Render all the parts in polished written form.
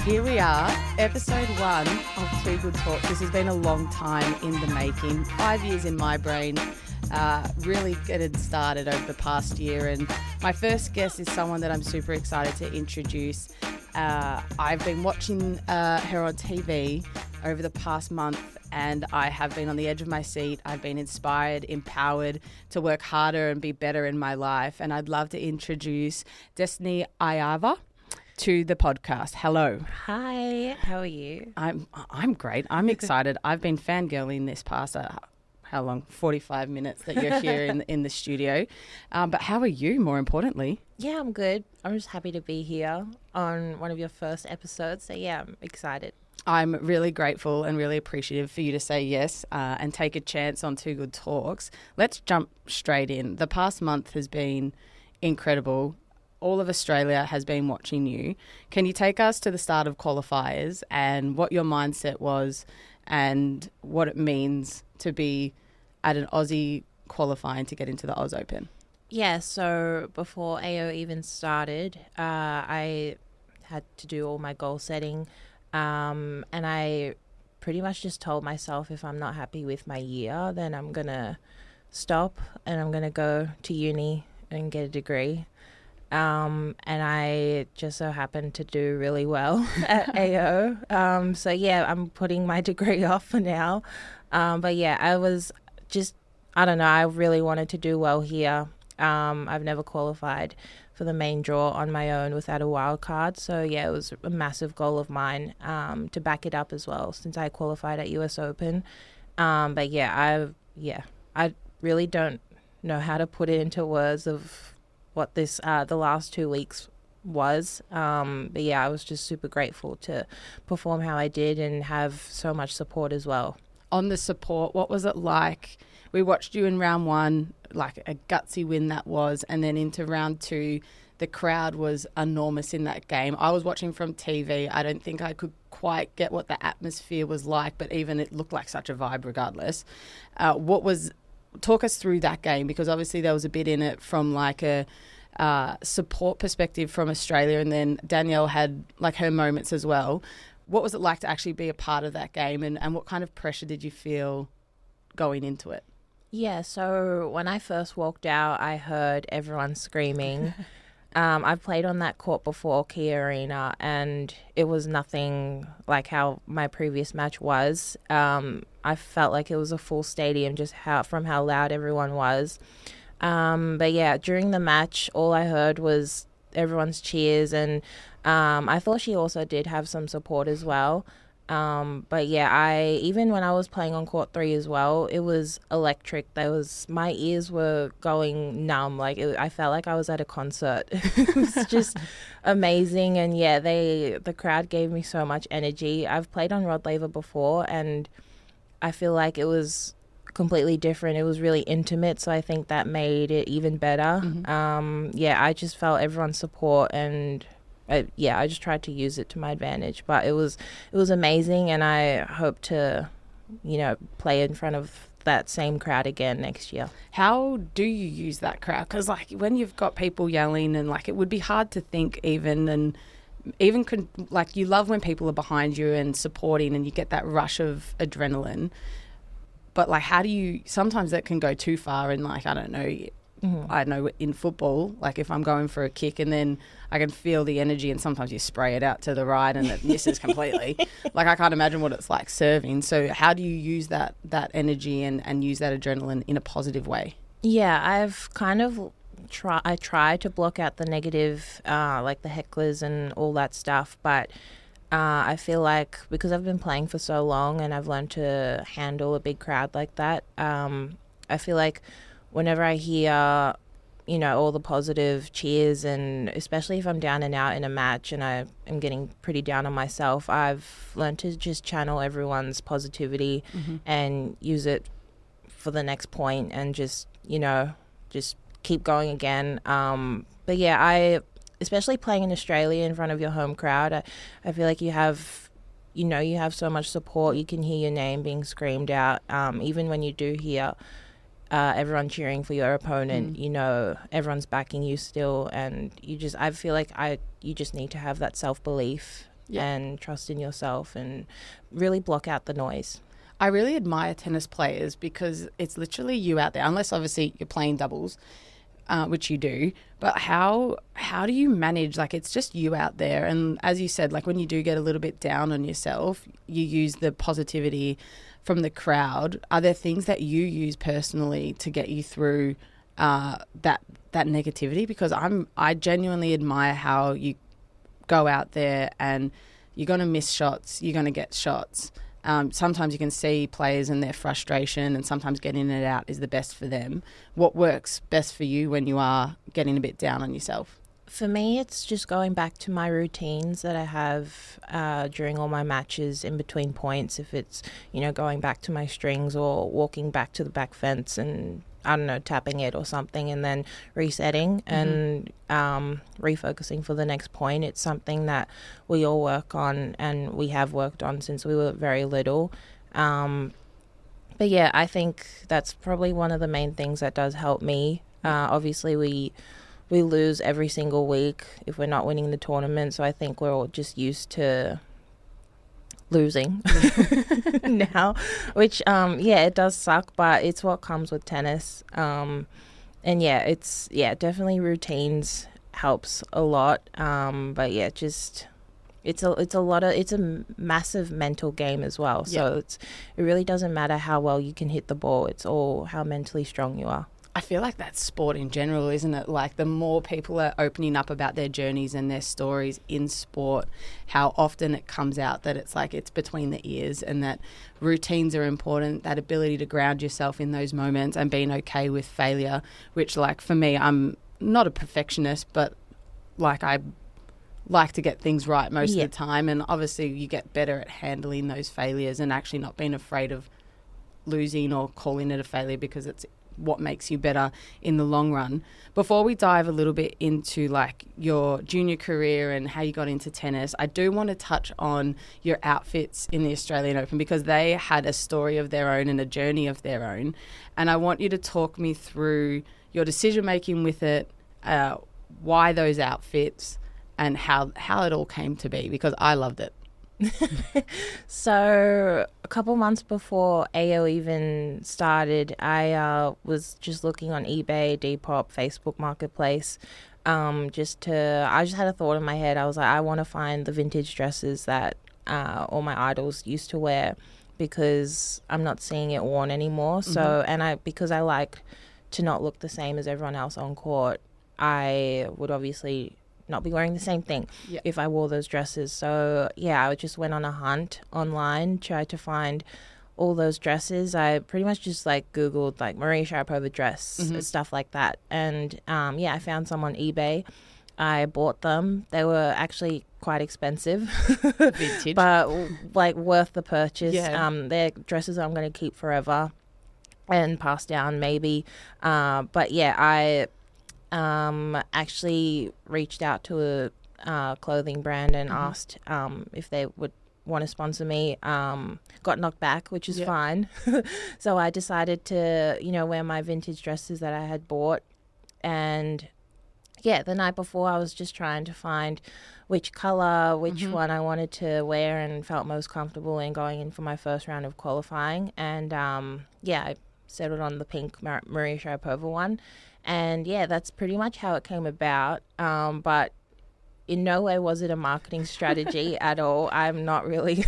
Here we are, episode 1 of Toogood Talks. This has been a long time in the making, 5 years in my brain, really getting started over the past year. And my first guest is someone that I'm super excited to introduce. I've been watching her on TV over the past month, and I have been on the edge of my seat. I've been inspired, empowered to work harder and be better in my life. And I'd love to introduce Destanee Aiava to the podcast. Hello. Hi, how are you? I'm great. I'm excited. I've been fangirling this past, how long? 45 minutes that you're here in the studio. But how are you, more importantly? Yeah, I'm good. I'm just happy to be here on one of your first episodes. So yeah, I'm excited. I'm really grateful and really appreciative for you to say yes and take a chance on Toogood Talks. Let's jump straight in. The past month has been incredible. All of Australia has been watching you. Can you take us to the start of qualifiers and what your mindset was and what it means to be at an Aussie qualifying to get into the Oz Open? Yeah, so before AO even started, I had to do all my goal setting, and I pretty much just told myself if I'm not happy with my year, then I'm going to stop and I'm going to go to uni and get a degree. And I just so happened to do really well at AO. So yeah, I'm putting my degree off for now. But yeah, I don't know, I really wanted to do well here. I've never qualified for the main draw on my own without a wild card. So yeah, it was a massive goal of mine, to back it up as well since I qualified at US Open. But yeah, I really don't know how to put it into words of what this the last 2 weeks was. But yeah, I was just super grateful to perform how I did and have so much support as well. On the support, what was it like? We watched you in round 1, like a gutsy win that was, and then into round 2, the crowd was enormous in that game. I was watching from TV. I don't think I could quite get what the atmosphere was like, but even it looked like such a vibe regardless. Talk us through that game, because obviously there was a bit in it from like a support perspective from Australia, and then Danielle had like her moments as well. What was it like to actually be a part of that game, and what kind of pressure did you feel going into it? Yeah, so when I first walked out, I heard everyone screaming. I've played on that court before, Kia Arena, and it was nothing like how my previous match was. I felt like it was a full stadium just from how loud everyone was. But yeah, during the match, all I heard was everyone's cheers, and I thought she also did have some support as well. But yeah, even when I was playing on court 3 as well, it was electric. My ears were going numb. I felt like I was at a concert. It was just amazing. And yeah, the crowd gave me so much energy. I've played on Rod Laver before, and I feel like it was completely different. It was really intimate, so I think that made it even better. Mm-hmm. Yeah, I just felt everyone's support, and I just tried to use it to my advantage. But it was amazing, and I hope to, play in front of that same crowd again next year. How do you use that crowd? Because like when you've got people yelling, and like it would be hard to think even you love when people are behind you and supporting, and you get that rush of adrenaline. But like, how do you? Sometimes that can go too far, and like I don't know. Mm-hmm. I know in football, like if I'm going for a kick and then I can feel the energy, and sometimes you spray it out to the right and it misses completely. Like I can't imagine what it's like serving. So how do you use that energy and use that adrenaline in a positive way? Yeah, I've kind of try to block out the negative, like the hecklers and all that stuff. But I feel like because I've been playing for so long and I've learned to handle a big crowd like that, I feel like whenever I hear, all the positive cheers, and especially if I'm down and out in a match and I am getting pretty down on myself, I've learned to just channel everyone's positivity mm-hmm. and use it for the next point and just keep going again. But yeah, especially playing in Australia in front of your home crowd, I feel like you have so much support. You can hear your name being screamed out. Even when you do hear everyone cheering for your opponent, everyone's backing you still, and I feel like you just need to have that self-belief and trust in yourself and really block out the noise. I really admire tennis players because it's literally you out there, unless obviously you're playing doubles, which you do. But how do you manage, like, it's just you out there, and as you said, like when you do get a little bit down on yourself, you use the positivity from the crowd. Are there things that you use personally to get you through that negativity? Because I genuinely admire how you go out there and you're going to miss shots, you're going to get shots. Sometimes you can see players and their frustration, and sometimes getting it out is the best for them. What works best for you when you are getting a bit down on yourself? For me, it's just going back to my routines that I have during all my matches in between points. If it's, going back to my strings or walking back to the back fence and, I don't know, tapping it or something, and then resetting and refocusing for the next point. It's something that we all work on, and we have worked on since we were very little. But yeah, I think that's probably one of the main things that does help me. Obviously, we lose every single week if we're not winning the tournament, so I think we're all just used to losing now, which it does suck, but it's what comes with tennis. And definitely routines helps a lot. But yeah, just it's a massive mental game as well. So it really doesn't matter how well you can hit the ball, it's all how mentally strong you are. I feel like that's sport in general, isn't it? Like, the more people are opening up about their journeys and their stories in sport, how often it comes out that it's like it's between the ears, and that routines are important, that ability to ground yourself in those moments and being okay with failure, which, like, for me, I'm not a perfectionist, but like I like to get things right most of the time, and obviously you get better at handling those failures and actually not being afraid of losing or calling it a failure, because it's what makes you better in the long run. Before we dive a little bit into like your junior career and how you got into tennis, I do want to touch on your outfits in the Australian Open, because they had a story of their own and a journey of their own, and I want you to talk me through your decision making with it, why those outfits, and how it all came to be, because I loved it. So a couple months before AO even started, I was just looking on eBay, Depop, Facebook Marketplace. I just had a thought in my head. I was like, I want to find the vintage dresses that all my idols used to wear, because I'm not seeing it worn anymore. So, because I like to not look the same as everyone else on court, I would obviously not be wearing the same thing if I wore those dresses. So I just went on a hunt online, tried to find all those dresses. I pretty much just like Googled like Maria Sharapova dress and stuff like that, and I found some on eBay. I bought them. They were actually quite expensive, vintage, but like worth the purchase. They're dresses I'm going to keep forever and pass down maybe. I actually reached out to a clothing brand and asked if they would want to sponsor me. Got knocked back, which is fine. So I decided to, wear my vintage dresses that I had bought. And the night before I was just trying to find which color, which one I wanted to wear and felt most comfortable in going in for my first round of qualifying. And I settled on the pink Maria Sharapova one. And that's pretty much how it came about. But in no way was it a marketing strategy at all. I'm not really,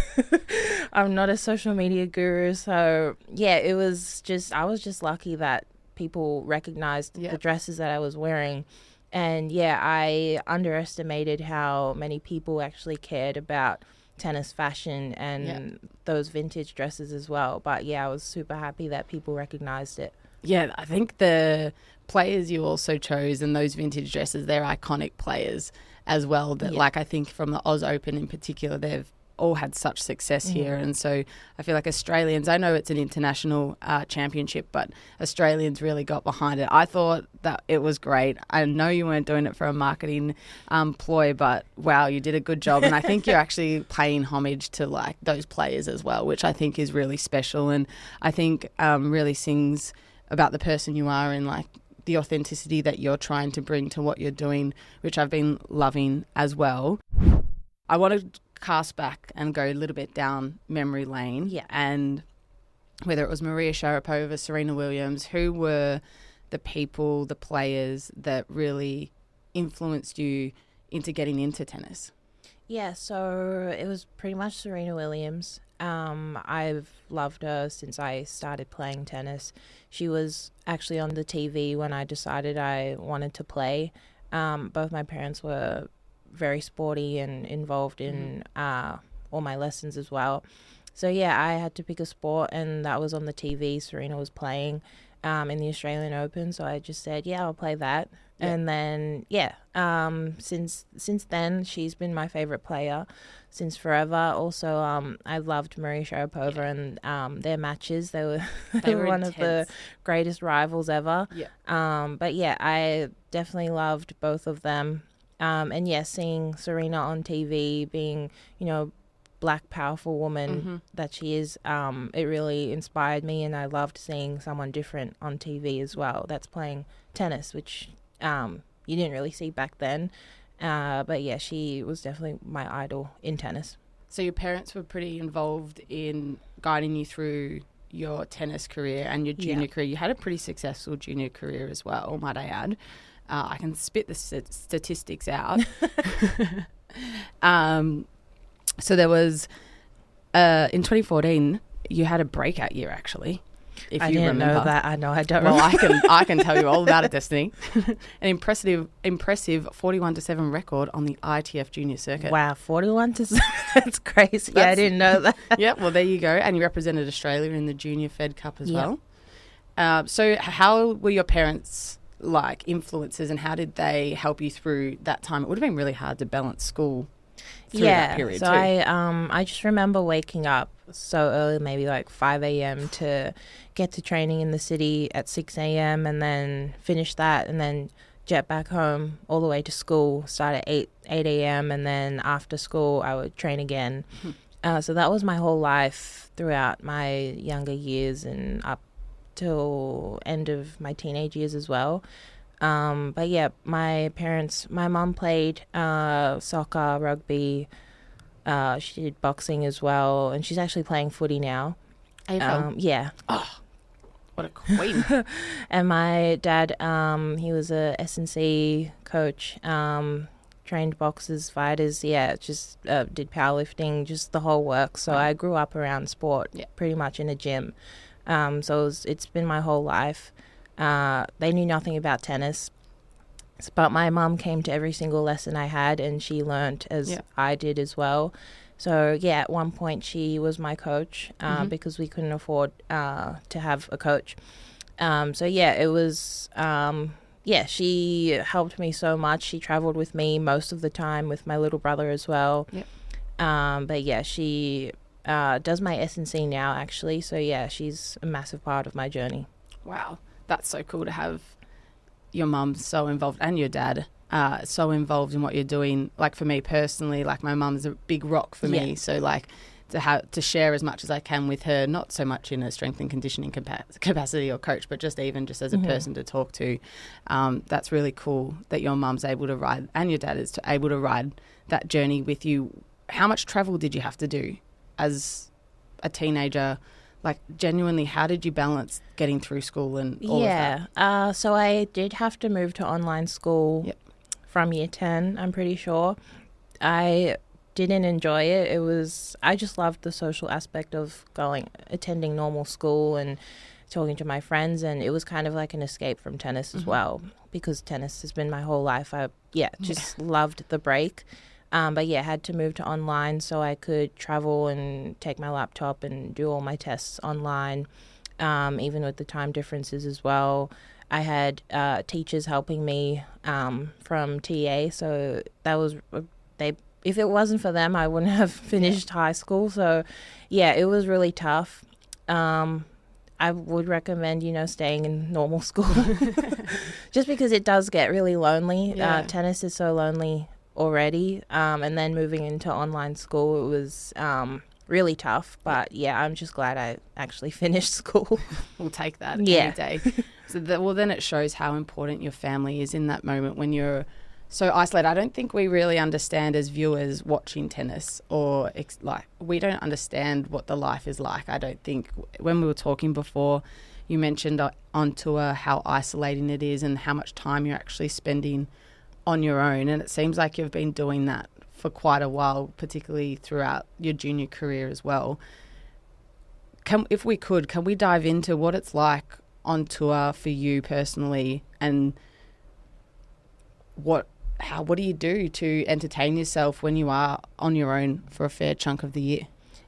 I'm not a social media guru. So it was just, I was just lucky that people recognized the dresses that I was wearing. And I underestimated how many people actually cared about tennis fashion and those vintage dresses as well. But I was super happy that people recognized it. Yeah, I think the players you also chose and those vintage dresses, they're iconic players as well. That like, I think from the Oz Open in particular, they've all had such success here. And so I feel like Australians, I know it's an international championship, but Australians really got behind it. I thought that it was great. I know you weren't doing it for a marketing ploy, but wow, you did a good job. And I think you're actually paying homage to like those players as well, which I think is really special. And I think really sings about the person you are and like the authenticity that you're trying to bring to what you're doing, which I've been loving as well. I want to cast back and go a little bit down memory lane, Yeah. and whether it was Maria Sharapova, Serena Williams, who were the people, the players that really influenced you into getting into tennis? Yeah, so it was pretty much Serena Williams. I've loved her since I started playing tennis. She was actually on the TV when I decided I wanted to play. Both my parents were very sporty and involved in all my lessons as well. So yeah, I had to pick a sport, and that was on the TV. Serena was playing in the Australian Open, so I just said, yeah, I'll play that. Yeah. And then since then she's been my favorite player since forever. Also, I loved Maria Sharapova and their matches. They were one intense. Of the greatest rivals ever. Yeah. But yeah, I definitely loved both of them. And yeah, seeing Serena on TV, being, black powerful woman that she is, it really inspired me, and I loved seeing someone different on TV as well that's playing tennis, which you didn't really see back then. But yeah, she was definitely my idol in tennis. So your parents were pretty involved in guiding you through your tennis career and your junior career. You had a pretty successful junior career as well, might I add. I can spit the statistics out. So there was, in 2014, you had a breakout year, actually. If I you didn't remember. know that. I know. I don't. Well, remember. I can tell you all about it, Destanee. An impressive 41-7 record on the ITF junior circuit. Wow, 41-7. That's crazy. Yeah, I didn't know that. Yeah, well, there you go. And you represented Australia in the Junior Fed Cup as well. So how were your parents like influences, and how did they help you through that time? It would have been really hard to balance school through that period so too. I just remember waking up so early, maybe like 5 a.m. to get to training in the city at 6 a.m. and then finish that and then jet back home all the way to school, start at 8 a.m. and then after school I would train again. So that was my whole life throughout my younger years and up till end of my teenage years as well. But yeah, my mom played soccer, rugby, she did boxing as well, and she's actually playing footy now. Yeah. Oh, what a queen. And my dad, he was a S&C coach, trained boxers, fighters, just did powerlifting, just the whole work. So I grew up around sport, pretty much in a gym. So it's been my whole life. They knew nothing about tennis, but my mum came to every single lesson I had, and she learnt as I did as well. So yeah, at one point she was my coach because we couldn't afford to have a coach. So yeah, it was she helped me so much. She travelled with me most of the time, with my little brother as well. But yeah, she does my S&C now actually. So yeah, she's a massive part of my journey. Wow. That's so cool to have your mum so involved, and your dad so involved in what you're doing. Like for me personally, like my mum's a big rock for me. So like to share as much as I can with her, not so much in a strength and conditioning capacity or coach, but just as a person to talk to. That's really cool that your mum's able to ride, and your dad is able to ride that journey with you. How much travel did you have to do as a teenager? Like, genuinely, how did you balance getting through school and all of that? So I did have to move to online school from year 10, I'm pretty sure. I didn't enjoy it. I just loved the social aspect of attending normal school and talking to my friends, and it was kind of like an escape from tennis as well, because tennis has been my whole life. I just loved the break. But yeah, had to move to online so I could travel and take my laptop and do all my tests online, even with the time differences as well. I had teachers helping me from TA, so that was if it wasn't for them, I wouldn't have finished high school. So yeah, it was really tough. I would recommend, staying in normal school just because it does get really lonely. Tennis is so lonely already, and then moving into online school, it was really tough, but yeah, I'm just glad I actually finished school. We'll take that any day. So then it shows how important your family is in that moment when you're so isolated. I don't think we really understand as viewers watching tennis, or like we don't understand what the life is like. I don't think when we were talking before, you mentioned on tour how isolating it is and how much time you're actually spending on your own, and it seems like you've been doing that for quite a while, particularly throughout your junior career as well. Can we dive into what it's like on tour for you personally, and what do you do to entertain yourself when you are on your own for a fair chunk of the year?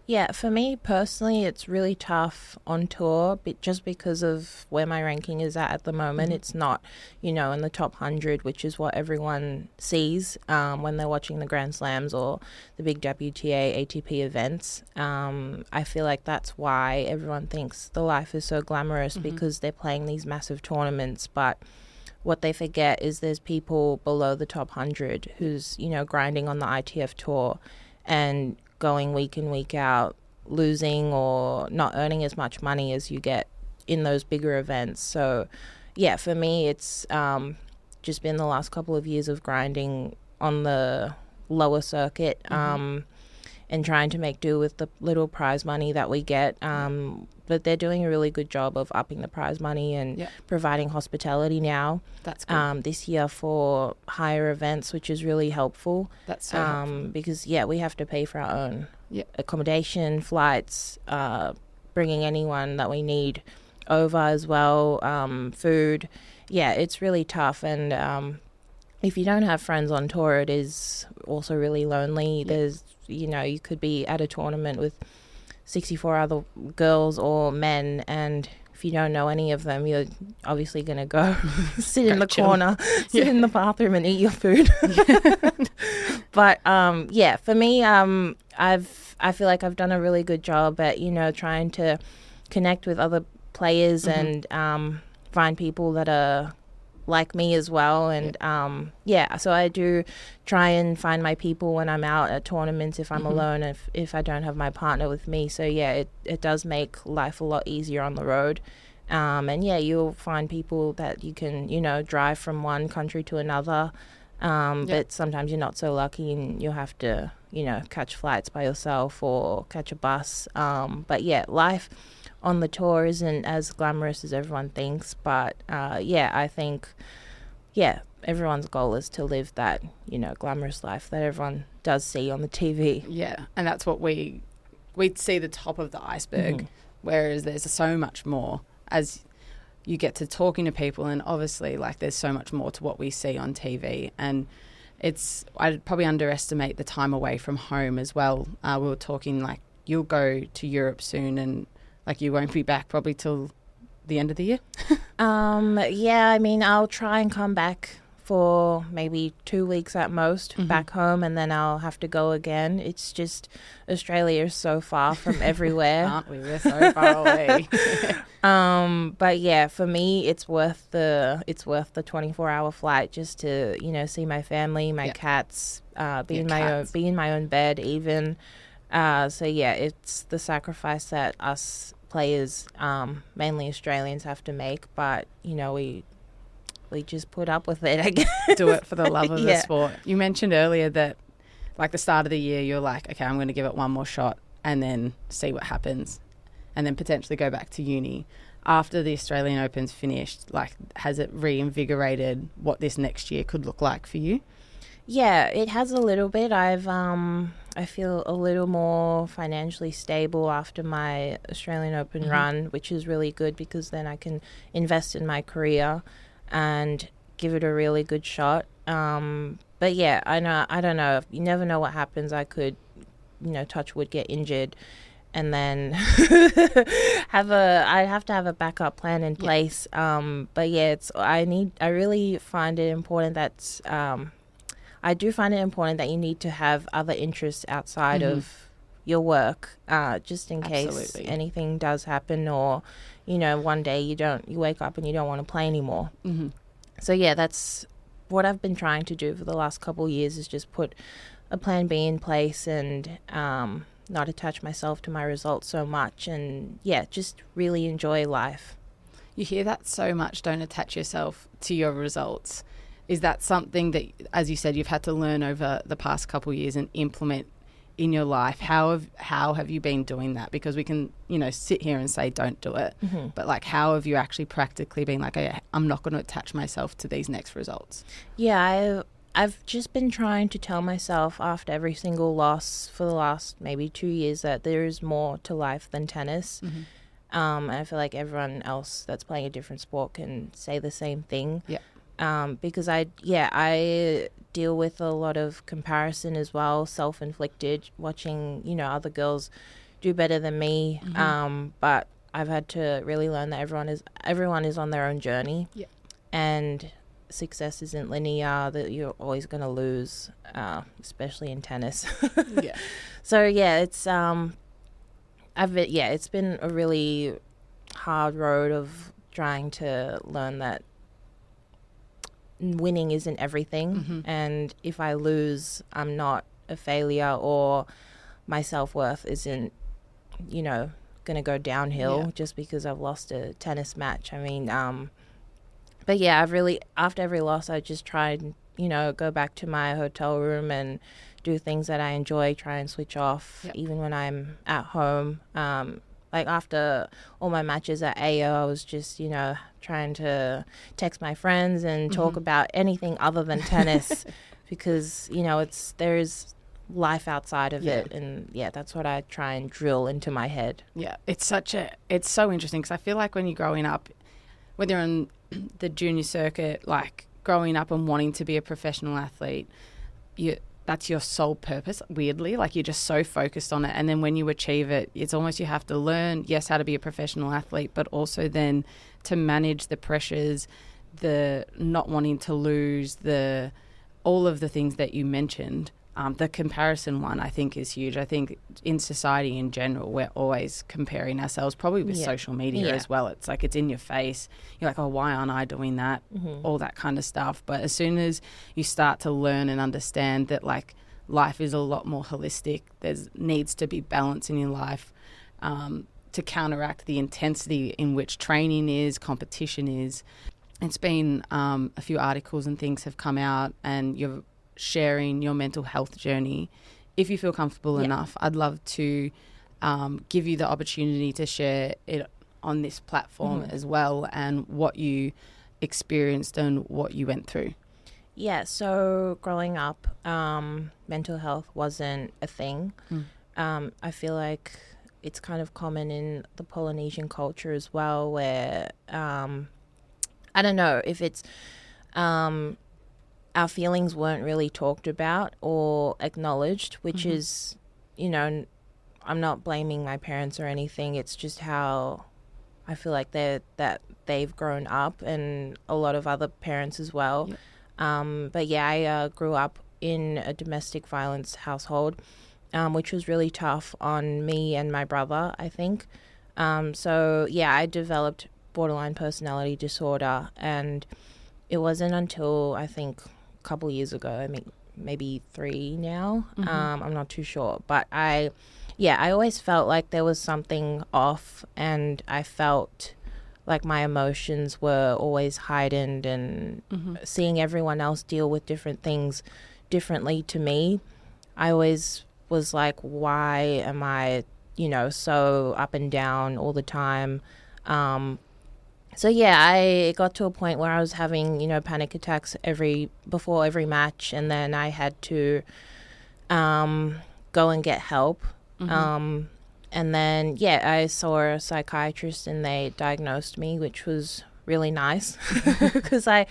Yeah, for me personally, it's really tough on tour, just because of where my ranking is at the moment. It's not, in the top 100, which is what everyone sees when they're watching the Grand Slams or the big WTA, ATP events. I feel like that's why everyone thinks the life is so glamorous, because they're playing these massive tournaments, but what they forget is there's people below the top 100 who's, grinding on the ITF tour and going week in, week out, losing or not earning as much money as you get in those bigger events. So, yeah, for me, it's just been the last couple of years of grinding on the lower circuit and trying to make do with the little prize money that we get. But they're doing a really good job of upping the prize money and providing hospitality now. That's good. This year for higher events, which is really helpful. That's so helpful. Because, we have to pay for our own accommodation, flights, bringing anyone that we need over as well, food. Yeah, it's really tough. And if you don't have friends on tour, it is also really lonely. There's, you could be at a tournament with 64 other girls or men, and if you don't know any of them, you're obviously going to go sit in the corner, sit in the bathroom and eat your food. But for me, I feel like I've done a really good job at, trying to connect with other players and find people that are like me as well. And so I do try and find my people when I'm out at tournaments, if I'm alone, if I don't have my partner with me. So it does make life a lot easier on the road. And you'll find people that you can, drive from one country to another. But sometimes you're not so lucky and you'll have to, catch flights by yourself or catch a bus. But life on the tour isn't as glamorous as everyone thinks, but I think everyone's goal is to live that glamorous life that everyone does see on the TV. And that's what we'd see, the top of the iceberg, whereas there's so much more as you get to talking to people, and obviously there's so much more to what we see on TV. And I'd probably underestimate the time away from home as well. We were talking you'll go to Europe soon, and you won't be back probably till the end of the year? I'll try and come back for maybe 2 weeks at most back home, and then I'll have to go again. It's just Australia is so far from everywhere. Aren't we? We're so far away. But for me, it's worth the 24-hour flight just to see my family, my cats, be in my own bed even. It's the sacrifice that us players, mainly Australians, have to make, but we just put up with it, I guess. Do it for the love of the sport. You mentioned earlier that the start of the year you're okay, I'm going to give it one more shot and then see what happens, and then potentially go back to uni. After the Australian Open's finished, has it reinvigorated what this next year could look like for you? Yeah, it has a little bit. I feel a little more financially stable after my Australian Open run, which is really good because then I can invest in my career and give it a really good shot. But I don't know. You never know what happens. I could, touch wood, get injured, and then I'd have to have a backup plan in place. I really find it important that I do find it important that you need to have other interests outside of your work, just in case anything does happen, or one day you wake up and you don't want to play anymore. So that's what I've been trying to do for the last couple of years, is just put a plan B in place and not attach myself to my results so much, and just really enjoy life. You hear that so much, don't attach yourself to your results. Is that something that, as you said, you've had to learn over the past couple of years and implement in your life? How have you been doing that? Because we can, sit here and say don't do it, but like how have you actually practically been like, okay, I'm not going to attach myself to these next results? Yeah, I've just been trying to tell myself after every single loss for the last maybe 2 years that there is more to life than tennis. And I feel like everyone else that's playing a different sport can say the same thing. Yeah. Because I deal with a lot of comparison as well, self-inflicted, watching, other girls do better than me. But I've had to really learn that everyone is on their own journey. Yeah. And success isn't linear, that you're always going to lose, especially in tennis. Yeah. So yeah, it's it's been a really hard road of trying to learn that winning isn't everything, and if I lose, I'm not a failure, or my self-worth isn't, going to go downhill just because I've lost a tennis match. I mean, but yeah, I've really, after every loss, I just tried, go back to my hotel room and do things that I enjoy, try and switch off, even when I'm at home. Like after all my matches at AO, I was just, trying to text my friends and talk about anything other than tennis because, there's life outside of it. And that's what I try and drill into my head. Yeah. It's so interesting because I feel like when you're growing up, whether you're on the junior circuit, like growing up and wanting to be a professional athlete, that's your sole purpose, weirdly. Like you're just so focused on it. And then when you achieve it, it's almost you have to learn, yes, how to be a professional athlete, but also then to manage the pressures, the not wanting to lose, all of the things that you mentioned. The comparison one, I think, is huge. I think in society in general, we're always comparing ourselves, probably with social media as well. It's like it's in your face. You're like, oh, why aren't I doing that? All that kind of stuff. But as soon as you start to learn and understand that, like, life is a lot more holistic, there needs to be balance in your life to counteract the intensity in which training is, competition is. It's been a few articles and things have come out, and you're sharing your mental health journey. If you feel comfortable enough, I'd love to give you the opportunity to share it on this platform as well, and what you experienced and what you went through. Yeah, so growing up, mental health wasn't a thing. I feel like it's kind of common in the Polynesian culture as well, where I don't know if it's our feelings weren't really talked about or acknowledged, which is, I'm not blaming my parents or anything. It's just how I feel like they've grown up, and a lot of other parents as well. But yeah, I grew up in a domestic violence household, which was really tough on me and my brother, I think. So yeah, I developed borderline personality disorder, and it wasn't until I think couple years ago, I mean maybe 3 now, I'm not too sure, but I always felt like there was something off, and I felt like my emotions were always heightened, and seeing everyone else deal with different things differently to me, I always was like, why am I so up and down all the time? So yeah, I got to a point where I was having, panic attacks before every match, and then I had to go and get help. And then I saw a psychiatrist, and they diagnosed me, which was really nice because I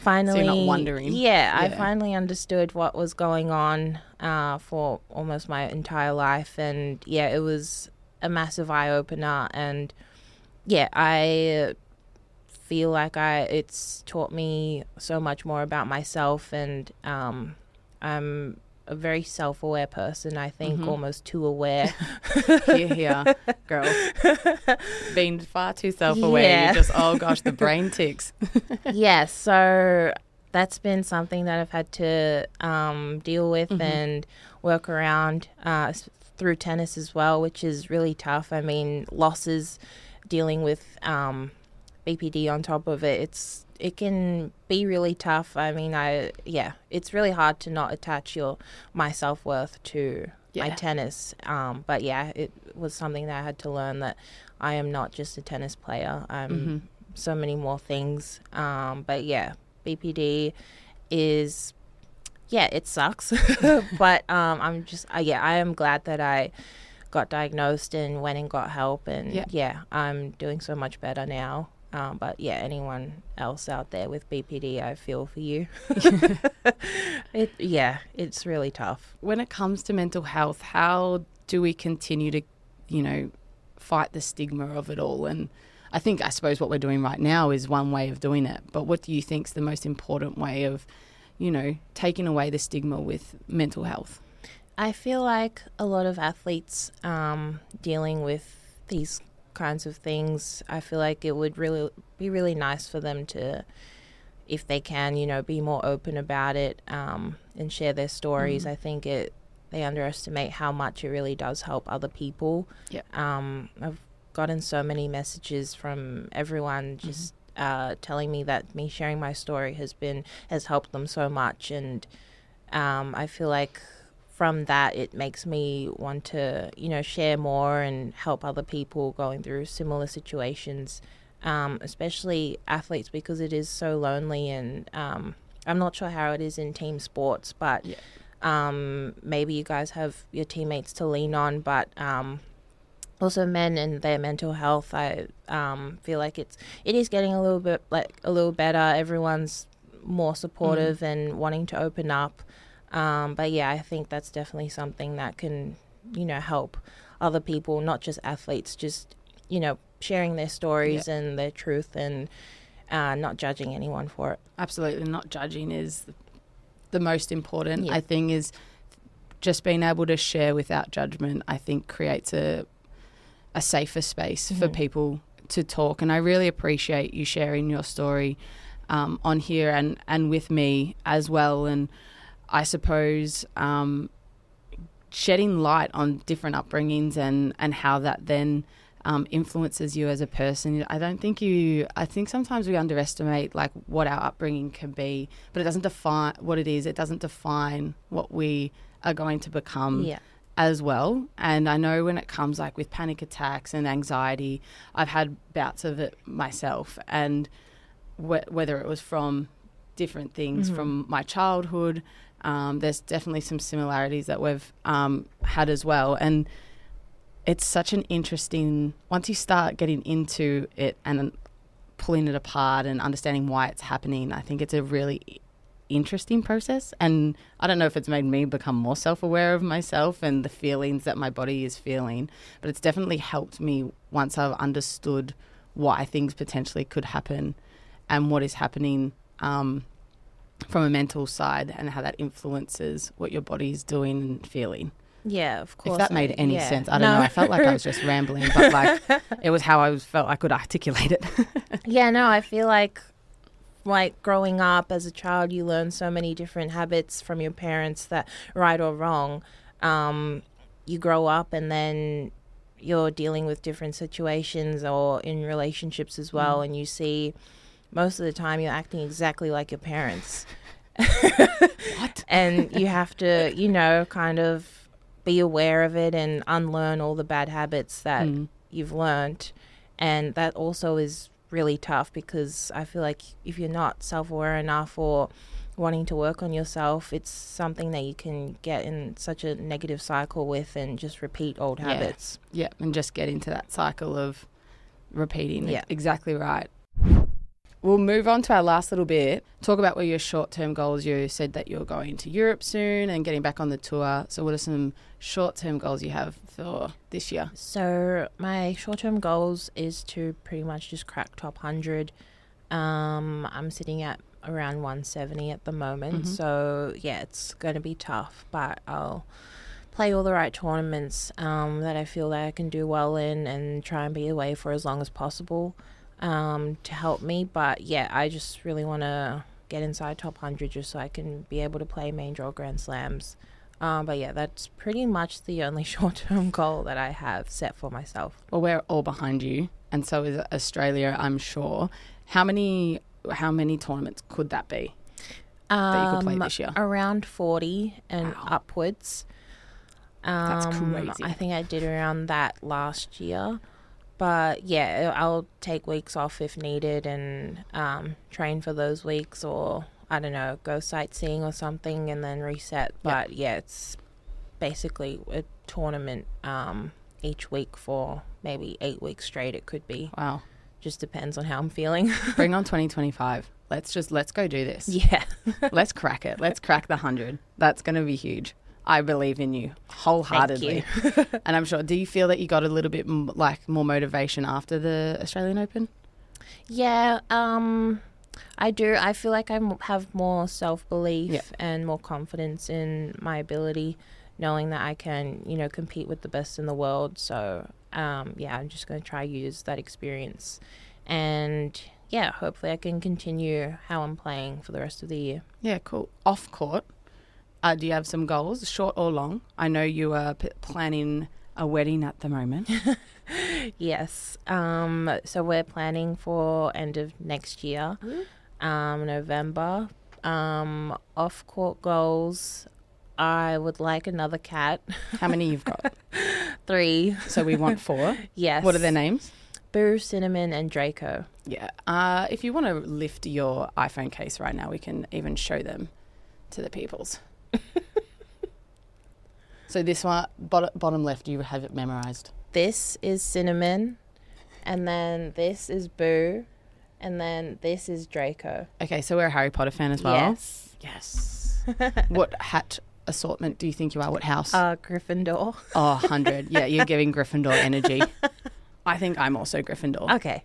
finally, so you're not wondering. I finally understood what was going on for almost my entire life, and it was a massive eye opener, and I feel like it's taught me so much more about myself, and I'm a very self-aware person, I think, almost too aware. Here, girl. Being far too self-aware, you just, oh gosh, the brain ticks. So that's been something that I've had to deal with and work around through tennis as well, which is really tough. I mean, losses, dealing with BPD on top of it, it can be really tough. I mean, it's really hard to not attach my self-worth to my tennis. But yeah, it was something that I had to learn, that I am not just a tennis player. I'm so many more things. But yeah, BPD is, it sucks. But I am glad that I got diagnosed and went and got help, and I'm doing so much better now. But yeah, anyone else out there with BPD, I feel for you. It's really tough. When it comes to mental health, how do we continue to, fight the stigma of it all? And I suppose what we're doing right now is one way of doing it. But what do you think is the most important way of, taking away the stigma with mental health? I feel like a lot of athletes dealing with these kinds of things, I feel like it would really be really nice for them to, if they can, be more open about it and share their stories. I think they underestimate how much it really does help other people. I've gotten so many messages from everyone just telling me that me sharing my story has helped them so much, and I feel like from that it makes me want to share more and help other people going through similar situations, especially athletes, because it is so lonely. And I'm not sure how it is in team sports, but maybe you guys have your teammates to lean on, but also men and their mental health, I feel like it is getting a little better. Everyone's more supportive and wanting to open up. But yeah, I think that's definitely something that can, help other people, not just athletes, just, sharing their stories and their truth, and not judging anyone for it. Absolutely. Not judging is the most important. I think is just being able to share without judgment, I think creates a safer space for people to talk. And I really appreciate you sharing your story on here and with me as well. And I suppose shedding light on different upbringings and how that then influences you as a person. I think sometimes we underestimate like what our upbringing can be, but it doesn't define what it is. It doesn't define what we are going to become as well. And I know when it comes like with panic attacks and anxiety, I've had bouts of it myself, and whether it was from different things from my childhood, there's definitely some similarities that we've had as well. And it's such an interesting, once you start getting into it and pulling it apart and understanding why it's happening, I think it's a really interesting process. And I don't know if it's made me become more self-aware of myself and the feelings that my body is feeling, but it's definitely helped me once I've understood why things potentially could happen and what is happening from a mental side and how that influences what your body is doing and feeling. Yeah, of course. If that made any sense. I don't know. I felt like I was just framing, but like it was how I felt I could articulate it. I feel like growing up as a child, you learn so many different habits from your parents that, right or wrong, you grow up and then you're dealing with different situations or in relationships as well, and you see most of the time you're acting exactly like your parents. What? And you have to, kind of be aware of it and unlearn all the bad habits that you've learned. And that also is really tough, because I feel like if you're not self-aware enough or wanting to work on yourself, it's something that you can get in such a negative cycle with and just repeat old habits. Yeah, and just get into that cycle of repeating. Yeah. Exactly right. We'll move on to our last little bit. Talk about what your short-term goals. You said that you're going to Europe soon and getting back on the tour. So what are some short-term goals you have for this year? So my short-term goals is to pretty much just crack top 100. I'm sitting at around 170 at the moment. So, yeah, it's going to be tough, but I'll play all the right tournaments that I feel that I can do well in and try and be away for as long as possible. To help me. But yeah, I just really want to get inside top 100 just so I can be able to play main draw Grand Slams. But yeah, that's pretty much the only short-term goal that I have set for myself. Well, we're all behind you, and so is Australia, I'm sure. How many how many tournaments could that be that you could play this year? Around 40 and upwards. That's crazy. I think I did around that last year. But yeah, I'll take weeks off if needed and train for those weeks, or I don't know, go sightseeing or something and then reset. But yeah, it's basically a tournament each week for maybe 8 weeks straight. It could be. Wow. Just depends on how I'm feeling. Bring on 2025. Let's go do this. Yeah. Let's crack it. Let's crack the 100. That's going to be huge. I believe in you wholeheartedly. Thank you. And I'm sure, do you feel that you got a little bit more motivation after the Australian Open? Yeah, I do. I feel like I have more self-belief and more confidence in my ability, knowing that I can, compete with the best in the world. So, I'm just going to try use that experience. And, hopefully I can continue how I'm playing for the rest of the year. Yeah, cool. Off court, do you have some goals, short or long? I know you are planning a wedding at the moment. Yes. So we're planning for end of next year, November. Off court goals, I would like another cat. How many you've got? 3. So we want 4? Yes. What are their names? Boo, Cinnamon, and Draco. Yeah. If you want to lift your iPhone case right now, we can even show them to the peoples. So this one, bottom left, you have it memorized. This is Cinnamon, and then this is Boo, and then this is Draco. Okay, so we're a Harry Potter fan as well. Yes. What hat assortment do you think you are? What house? Gryffindor. Oh, 100. Yeah, you're giving Gryffindor energy. I think I'm also Gryffindor. Okay.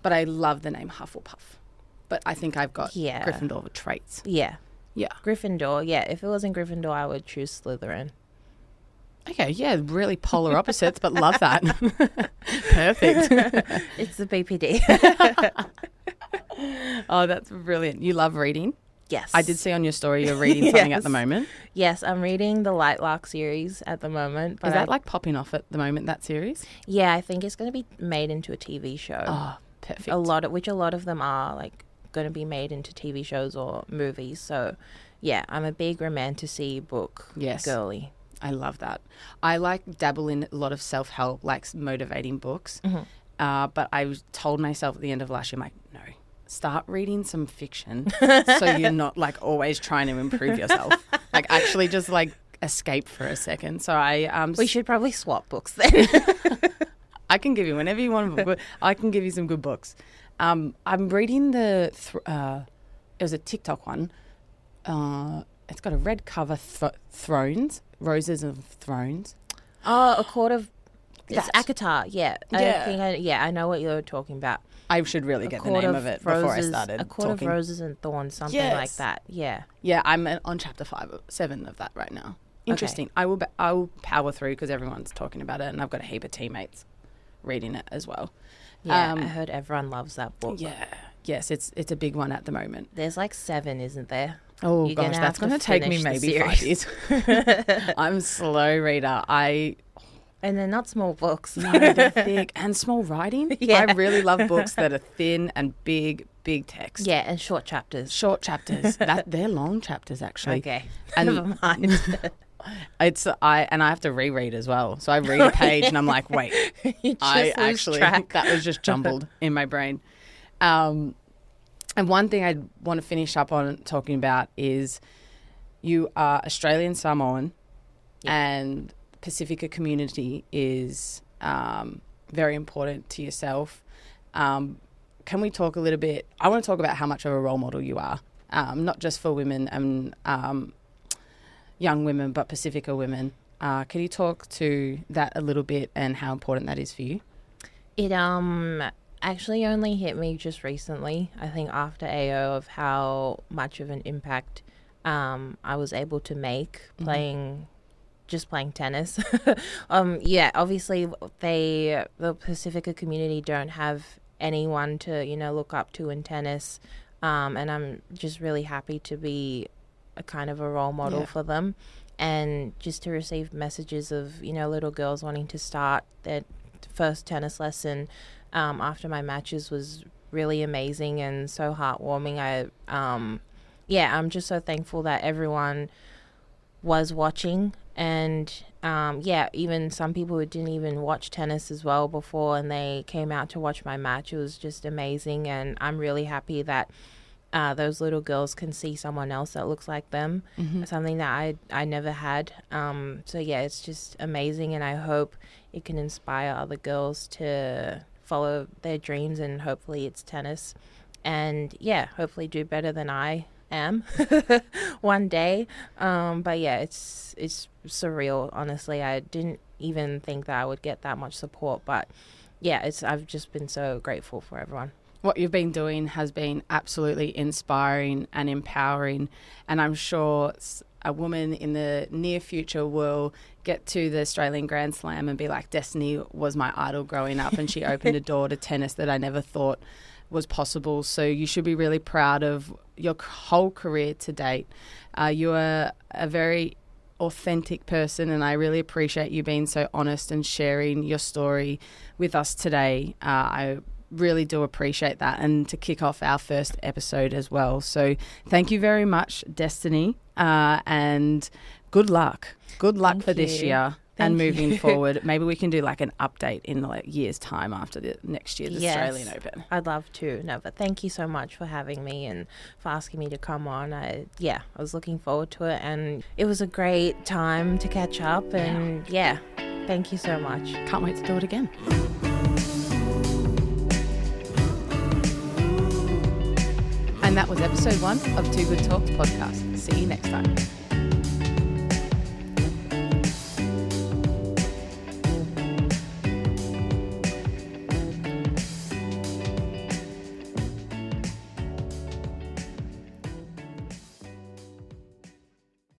But I love the name Hufflepuff. But I think I've got Gryffindor traits. Yeah. Yeah. Gryffindor. Yeah, if it wasn't Gryffindor, I would choose Slytherin. Okay, yeah, really polar opposites, but love that. Perfect. It's the BPD. Oh, that's brilliant. You love reading? Yes. I did see on your story you're reading something at the moment. Yes, I'm reading the Lightlark series at the moment. Is that like popping off at the moment, that series? Yeah, I think it's going to be made into a TV show. Oh, perfect. A lot of them are like going to be made into TV shows or movies. So, yeah, I'm a big romantasy book girly. I love that. I dabble in a lot of self-help, motivating books. Mm-hmm. But I told myself at the end of last year, I'm like, no, start reading some fiction so you're not always trying to improve yourself. Actually just escape for a second. So we should probably swap books then. I can give you whenever you want a book. I can give you some good books. I'm reading it was a TikTok one. It's got a red cover, Thrones, Roses of Thrones. Oh, A Court of... It's ACOTAR, yeah. I know what you're talking about. I should really get the name of it before I started A Court of Roses and Thorns, something like that, yeah. Yeah, I'm on chapter 7 of that right now. Interesting. Okay. I will power through because everyone's talking about it and I've got a heap of teammates reading it as well. Yeah, I heard everyone loves that book. Yeah. Yes, it's a big one at the moment. There's 7, isn't there? Oh, gosh, that's going to take me maybe 5 years. I'm a slow reader. And they're not small books. No, they're thick. And small writing. Yeah. I really love books that are thin and big text. Yeah, and short chapters. They're long chapters, actually. Okay, and never mind. I have to reread as well. So I read a page and I'm like, wait, that was just jumbled in my brain. And one thing I want to finish up on talking about is you are Australian Samoan and Pacifica community is very important to yourself. Can we talk a little bit? I want to talk about how much of a role model you are, not just for women and young women, but Pacifica women. Can you talk to that a little bit and how important that is for you? It actually only hit me just recently, I think after AO, of how much of an impact I was able to make playing tennis. Obviously the Pacifica community don't have anyone to, look up to in tennis. And I'm just really happy to be a kind of a role model for them. And just to receive messages of, little girls wanting to start their first tennis lesson after my matches was really amazing and so heartwarming. I'm just so thankful that everyone was watching, and even some people who didn't even watch tennis as well before, and they came out to watch my match. It was just amazing, and I'm really happy that those little girls can see someone else that looks like them, something that I never had. It's just amazing, and I hope it can inspire other girls to follow their dreams, and hopefully it's tennis, and hopefully do better than I am one day. It's surreal, honestly. I didn't even think that I would get that much support, but I've just been so grateful for everyone. What you've been doing has been absolutely inspiring and empowering, and I'm sure a woman in the near future will get to the Australian Grand Slam and be like, Destanee was my idol growing up, and she opened a door to tennis that I never thought was possible. So you should be really proud of your whole career to date. You are a very authentic person, and I really appreciate you being so honest and sharing your story with us today. I really do appreciate that, and to kick off our first episode as well. So thank you very much, Destanee, and good luck. Good luck for this year and moving forward. Maybe we can do like an update in like years' time after the next year's Australian Open. I'd love to. No, but thank you so much for having me and for asking me to come on. I was looking forward to it, and it was a great time to catch up, and thank you so much. Can't wait to do it again. And that was episode 1 of Toogood Talks podcast. See you next time.